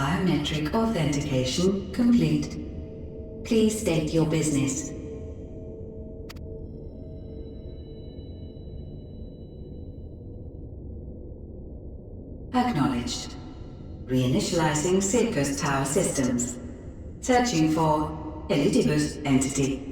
Biometric authentication complete. Please state your business. Acknowledged. Reinitializing Circus Tower systems. Searching for Elidibus entity.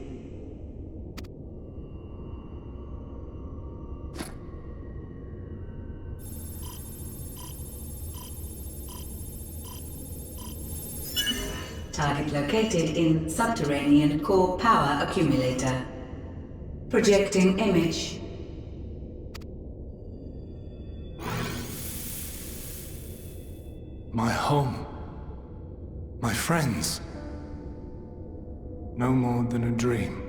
Target located in subterranean core power accumulator. Projecting image. My home. My friends. No more than a dream.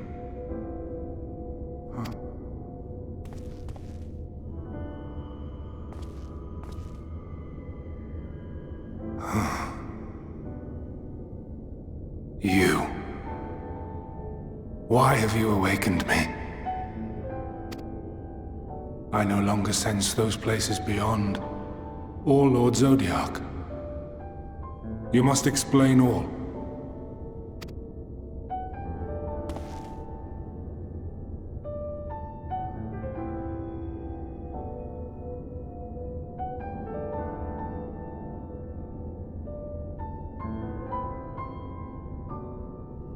You. Why have you awakened me? I no longer sense those places beyond, or Lord Zodiac. You must explain all.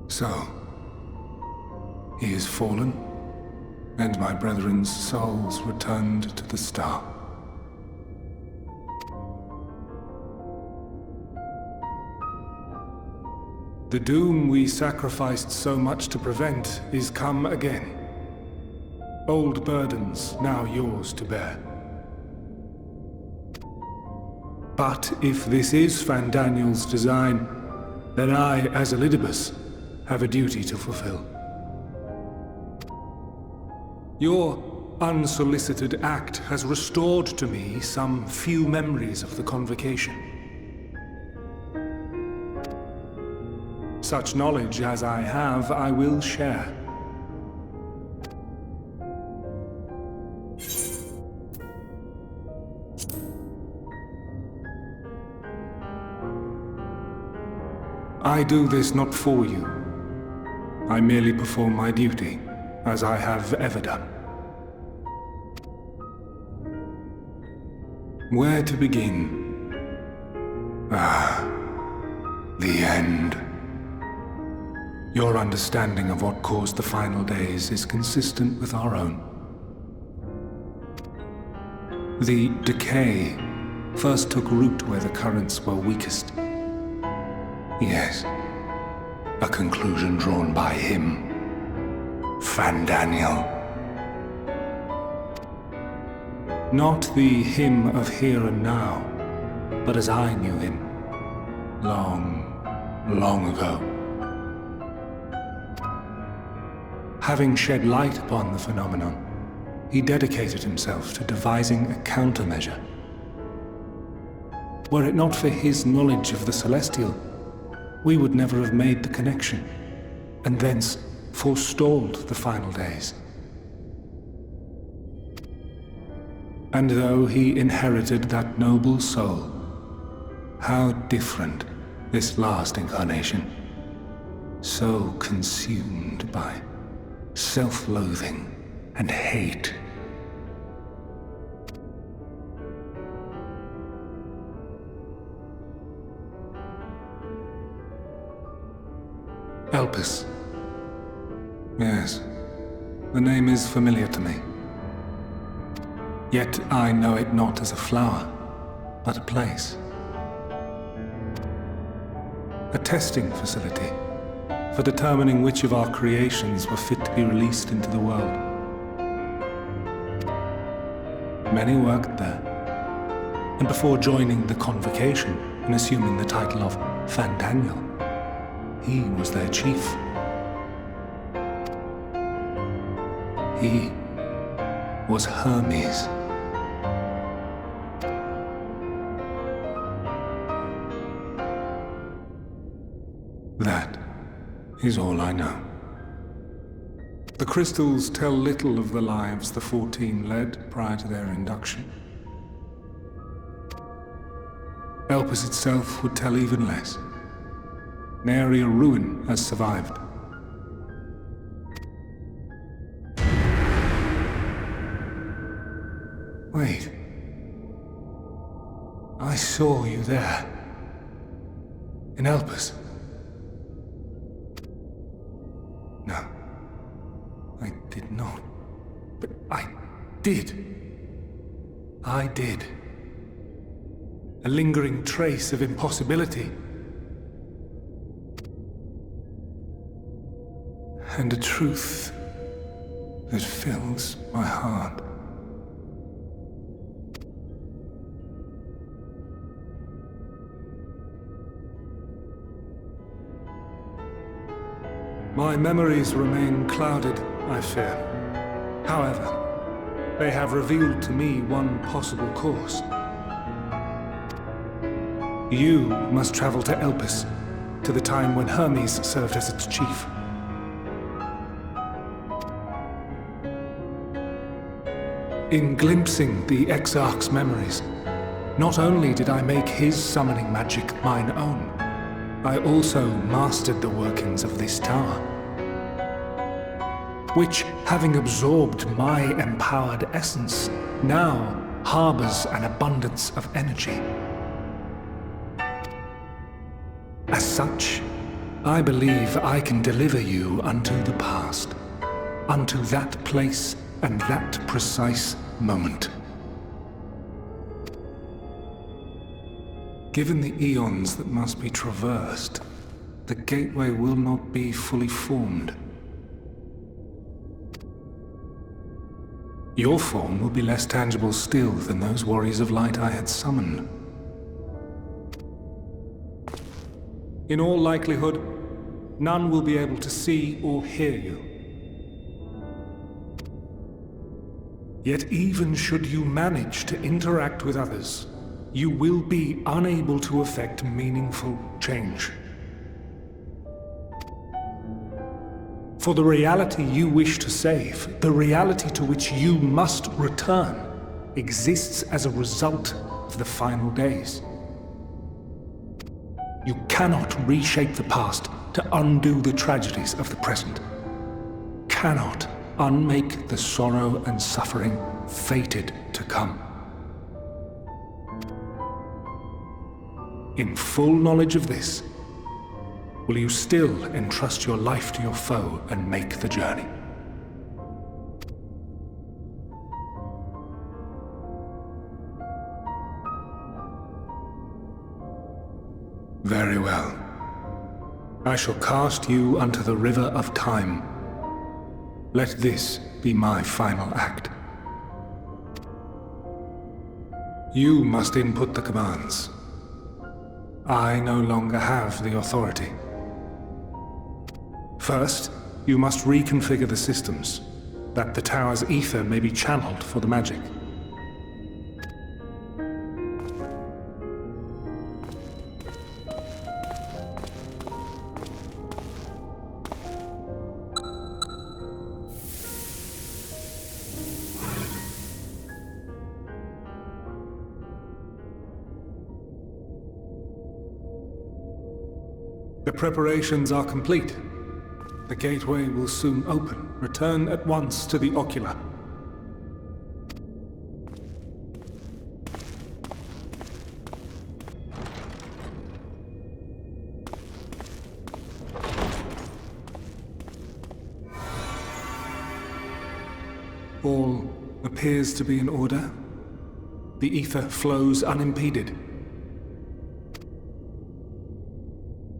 So, he is fallen, and my brethren's souls returned to the star. The doom we sacrificed so much to prevent is come again. Old burdens now yours to bear. But if this is Fandaniel's design, then I, as Elidibus, have a duty to fulfill. Your unsolicited act has restored to me some few memories of the Convocation. Such knowledge as I have, I will share. I do this not for you. I merely perform my duty, as I have ever done. Where to begin? The end. Your understanding of what caused the final days is consistent with our own. The decay first took root where the currents were weakest. Yes, a conclusion drawn by him, Fandaniel. Not the him of here and now, but as I knew him, long ago. Having shed light upon the phenomenon, he dedicated himself to devising a countermeasure. Were it not for his knowledge of the Celestial, we would never have made the connection, and thence forestalled the final days. And though he inherited that noble soul, how different this last incarnation, so consumed by self-loathing and hate. Elpis. Yes, the name is familiar to me. Yet I know it not as a flower, but a place. A testing facility for determining which of our creations were fit to be released into the world. Many worked there, and before joining the Convocation and assuming the title of Fandaniel, he was their chief. He was Hermes. That is all I know. The crystals tell little of the lives the 14 led prior to their induction. Elpis itself would tell even less. Nary a ruin has survived. Wait. I saw you there. In Elpis. No. I did not. But I did. I did. A lingering trace of impossibility. And a truth that fills my heart. My memories remain clouded, I fear. However, they have revealed to me one possible course. You must travel to Elpis, to the time when Hermes served as its chief. In glimpsing the Exarch's memories, not only did I make his summoning magic mine own, I also mastered the workings of this tower, which, having absorbed my empowered essence, now harbors an abundance of energy. As such, I believe I can deliver you unto the past, unto that place and that precise moment. Given the eons that must be traversed, the gateway will not be fully formed. Your form will be less tangible still than those warriors of light I had summoned. In all likelihood, none will be able to see or hear you. Yet even should you manage to interact with others, you will be unable to effect meaningful change. For the reality you wish to save, the reality to which you must return, exists as a result of the final days. You cannot reshape the past to undo the tragedies of the present. Cannot unmake the sorrow and suffering fated to come. In full knowledge of this, will you still entrust your life to your foe and make the journey? Very well. I shall cast you unto the river of time. Let this be my final act. You must input the commands. I no longer have the authority. First, you must reconfigure the systems, that the tower's ether may be channeled for the magic. The preparations are complete. The gateway will soon open. Return at once to the Ocular. All appears to be in order. The ether flows unimpeded.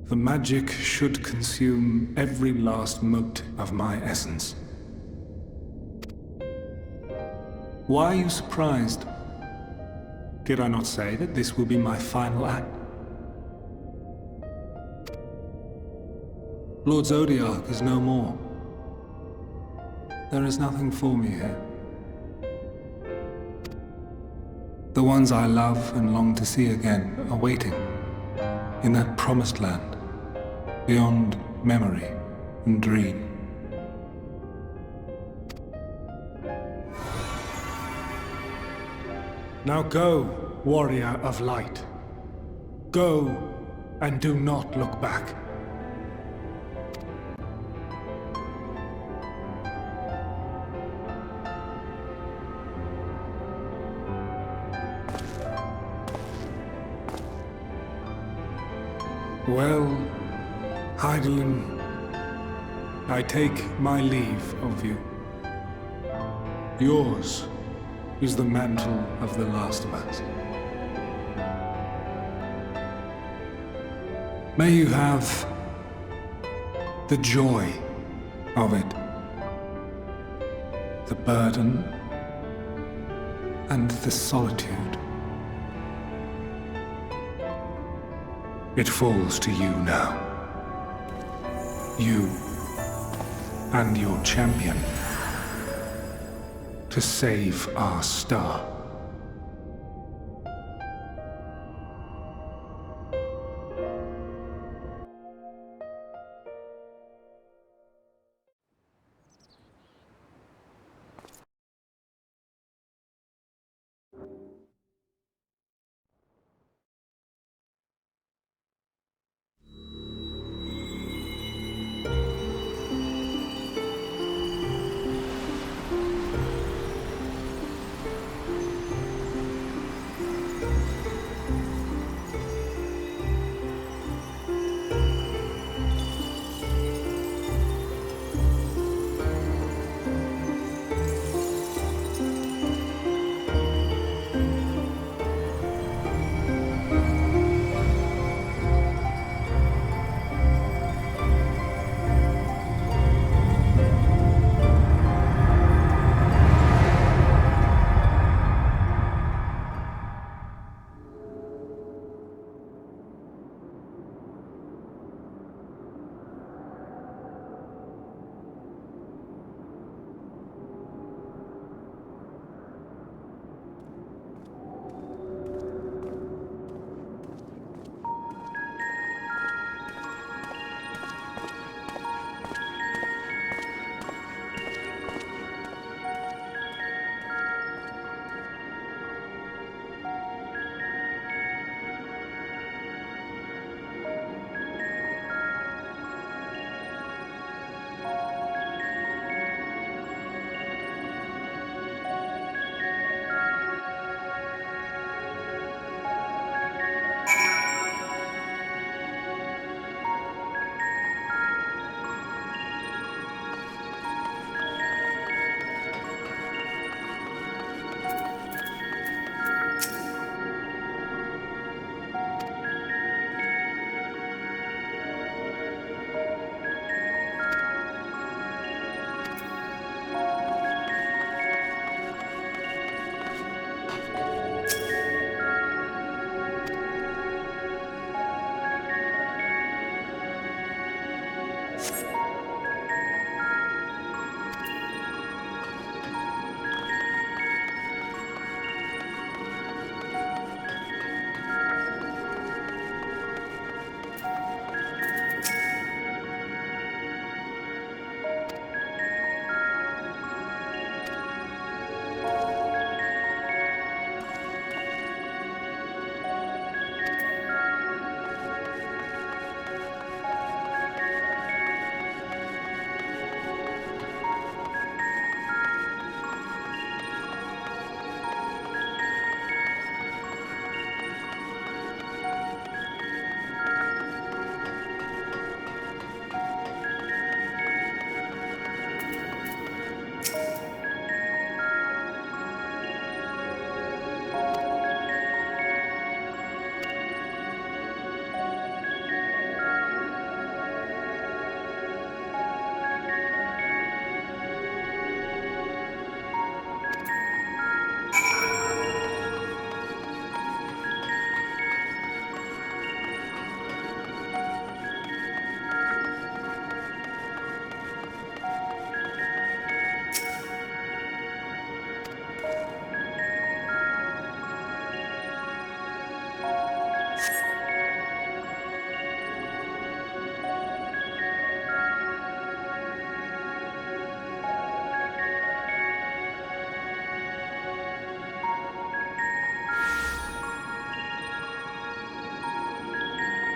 The magic should consume every last mote of my essence. Why are you surprised? Did I not say that this will be my final act? Lord Zodiark is no more. There is nothing for me here. The ones I love and long to see again are waiting in that promised land, beyond memory and dream. Now go, warrior of light. Go, and do not look back. Well, Hydaelyn, I take my leave of you. Yours is the mantle of the last of us. May you have the joy of it, the burden and the solitude. It falls to you now. You and your champion to save our star.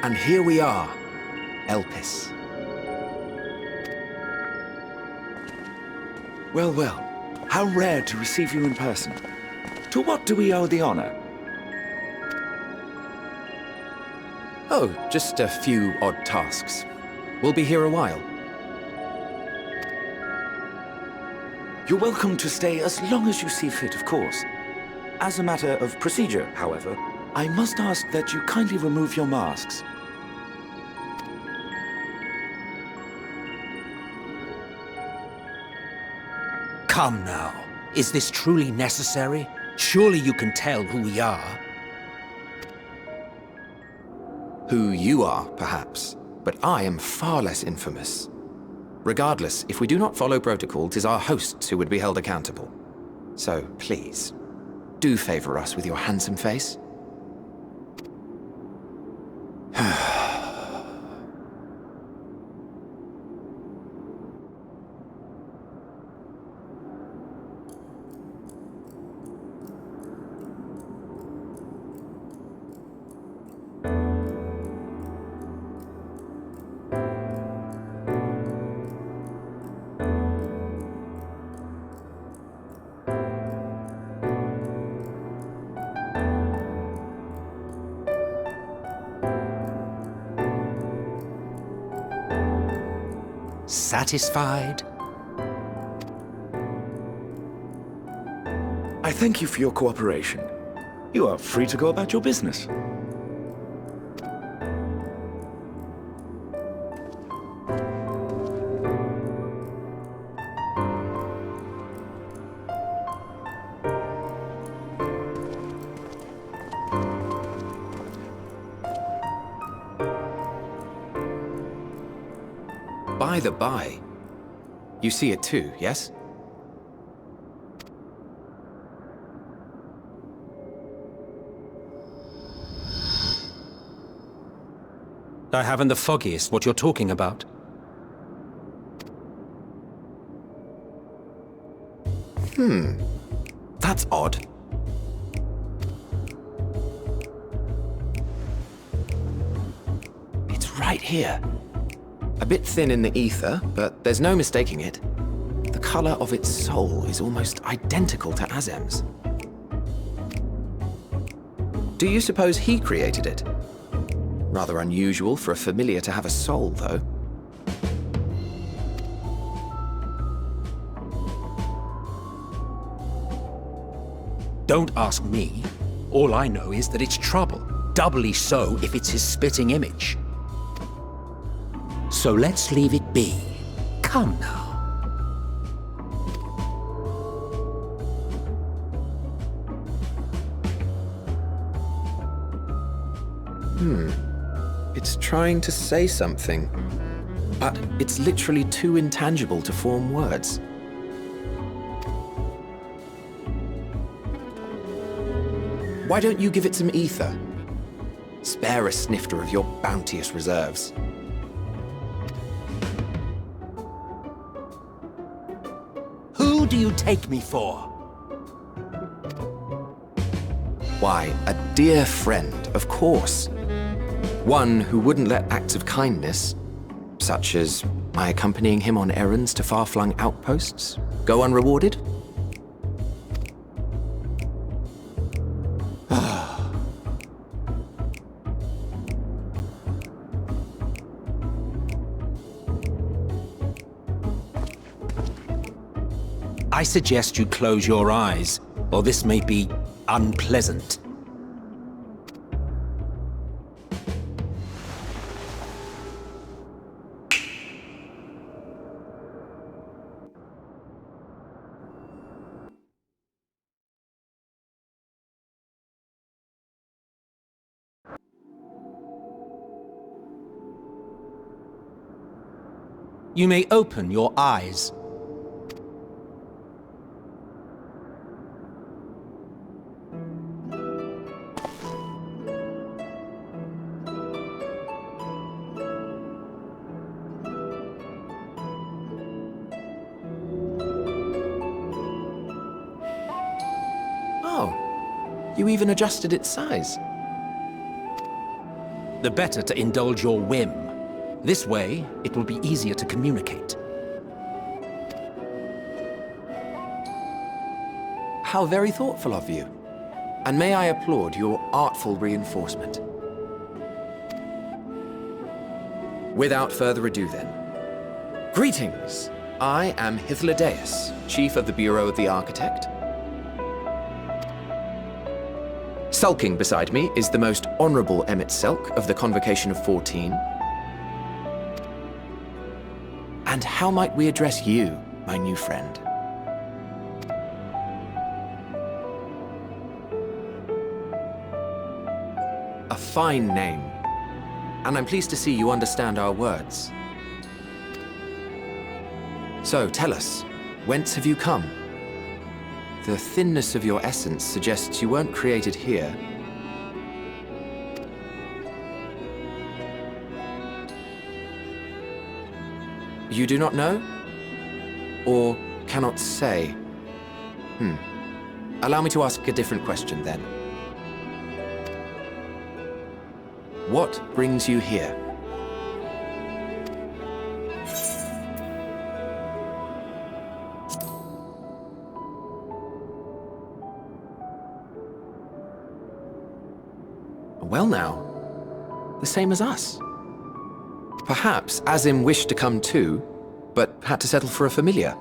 And here we are, Elpis. Well, well, how rare to receive you in person. To what do we owe the honor? Oh, just a few odd tasks. We'll be here a while. You're welcome to stay as long as you see fit, of course. As a matter of procedure, however, I must ask that you kindly remove your masks. Come now. Is this truly necessary? Surely you can tell who we are. Who you are, perhaps, but I am far less infamous. Regardless, if we do not follow protocol, 'tis our hosts who would be held accountable. So, please, do favor us with your handsome face. Satisfied? I thank you for your cooperation. You are free to go about your business. By the by, you see it too, yes? I haven't the foggiest what you're talking about. That's odd. It's right here. A bit thin in the ether, but there's no mistaking it. The color of its soul is almost identical to Azem's. Do you suppose he created it? Rather unusual for a familiar to have a soul, though. Don't ask me. All I know is that it's trouble. Doubly so if it's his spitting image. So let's leave it be. Come now. It's trying to say something, but it's literally too intangible to form words. Why don't you give it some ether? Spare a snifter of your bounteous reserves. Who do you take me for? Why, a dear friend, of course. One who wouldn't let acts of kindness, such as my accompanying him on errands to far-flung outposts, go unrewarded? I suggest you close your eyes, or this may be unpleasant. You may open your eyes. Oh, you even adjusted its size. the better to indulge your whim. This way, it will be easier to communicate. How very thoughtful of you. And may I applaud your artful reinforcement. Without further ado then. Greetings! I am Hythlodaeus, Chief of the Bureau of the Architect. Sulking beside me is the most honorable Emmett Selk of the Convocation of 14. And how might we address you, my new friend? A fine name. And I'm pleased to see you understand our words. So, tell us, whence have you come? The thinness of your essence suggests you weren't created here. You do not know? Or cannot say? Allow me to ask a different question then. What brings you here? Well now, the same as us. Perhaps Azim wished to come too, but had to settle for a familiar.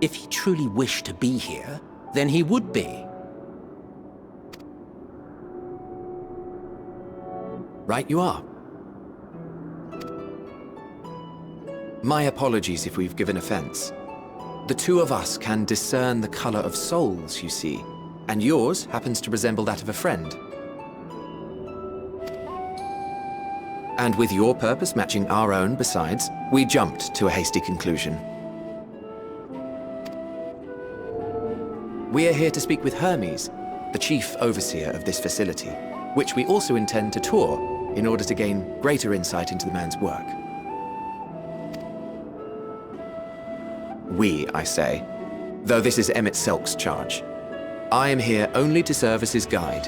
If he truly wished to be here, then he would be. Right you are. My apologies if we've given offense. The two of us can discern the color of souls, you see, and yours happens to resemble that of a friend. And with your purpose matching our own besides, we jumped to a hasty conclusion. We are here to speak with Hermes, the chief overseer of this facility, which we also intend to tour in order to gain greater insight into the man's work. We, I say, though this is Emmett Selk's charge. I am here only to serve as his guide.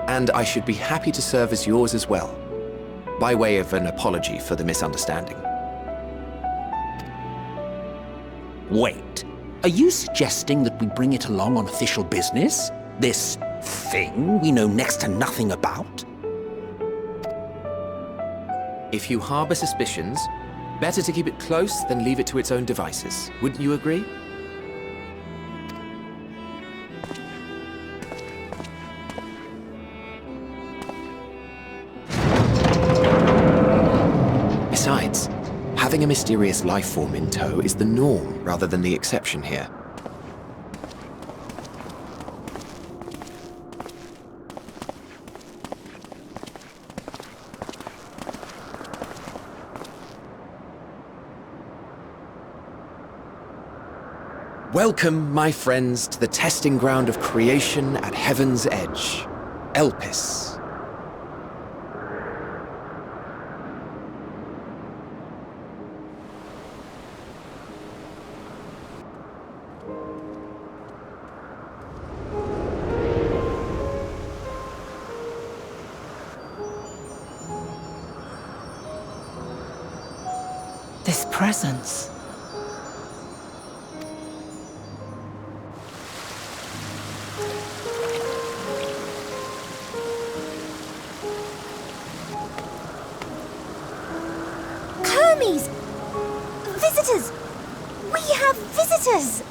And I should be happy to serve as yours as well, by way of an apology for the misunderstanding. Wait, are you suggesting that we bring it along on official business? This thing we know next to nothing about? If you harbor suspicions, better to keep it close than leave it to its own devices. Wouldn't you agree? Besides, having a mysterious life form in tow is the norm rather than the exception here. Welcome, my friends, to the testing ground of creation at Heaven's Edge, Elpis. This presence. Hermes! Visitors! We have visitors!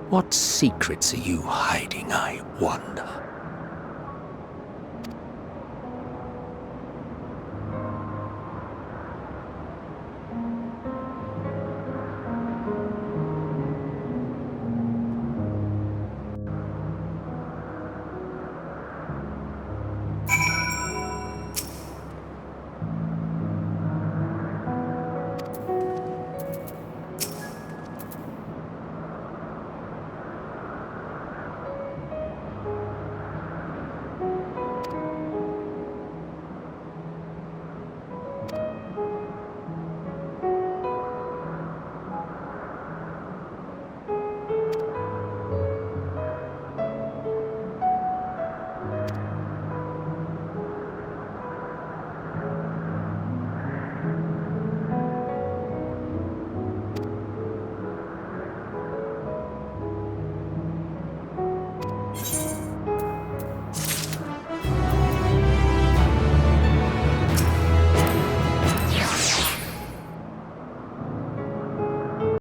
What secrets are you hiding, I wonder?